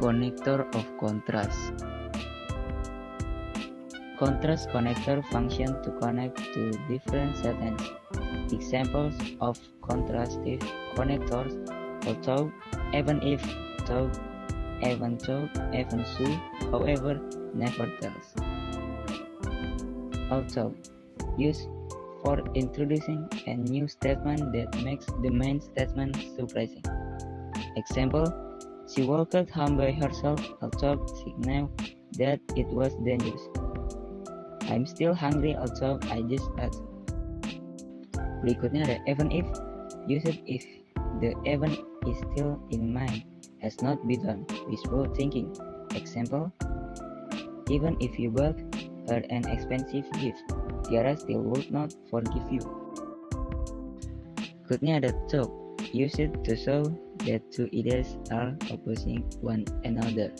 Connector of contrast. Contrast connector function to connect to different settings. Examples of contrastive connectors: although, even if, though, even though, even so, however, nevertheless. Although, used for introducing a new statement that makes the main statement surprising. Example: she walked home by herself, although she knew that it was dangerous. I'm still hungry, although I just ate. Berikutnya ada even if, used if the even is still in mind, has not been done, wishful thinking. Example: even if you bought her an expensive gift, Tiara still would not forgive you. Berikutnya ada though, used to show that two ideas are opposing one another.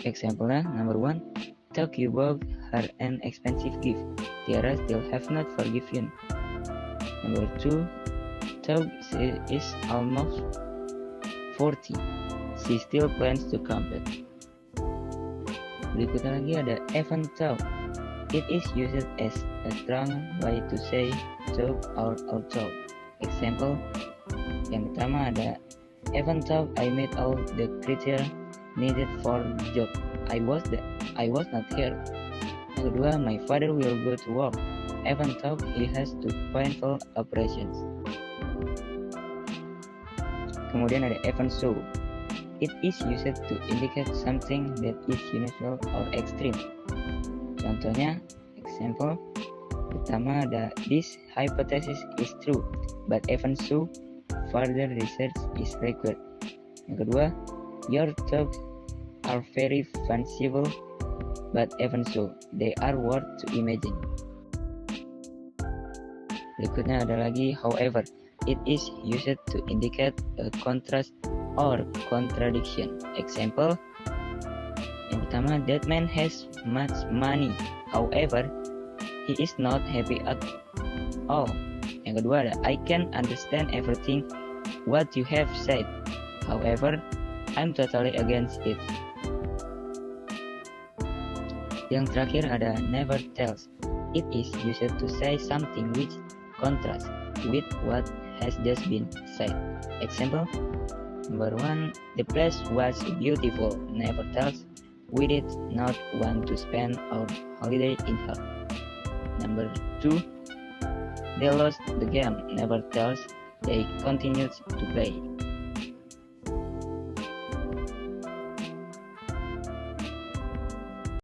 Example-nya, number 1, though you bought her an expensive gift, Tiara still have not forgiven. Number 2, though she is almost 40, she still plans to come back. Berikutnya lagi ada even though. It is used as a strong way to say though or although. Example, yang pertama ada even though I met all the criteria needed for the job, I was not here. Yang kedua, my father will go to work even though he has to painful operations. Kemudian ada even so. It is used to indicate something that is unusual or extreme. Contohnya, example pertama ada this hypothesis is true, but even so, further research is required. Yang kedua, your thoughts are very fanciful, but even so, they are worth to imagine. Berikutnya ada lagi however. It is used to indicate a contrast or contradiction. Example, yang pertama, that man has much money, however, he is not happy at all. Yang kedua ada I can understand everything what you have said, however, I'm totally against it. Yang terakhir ada never tells. It is used to say something which contrasts with what has just been said. Example, number 1, the place was beautiful, never tells, we did not want to spend our holiday in her. Number 2, they lost the game, never tells, they continued to play.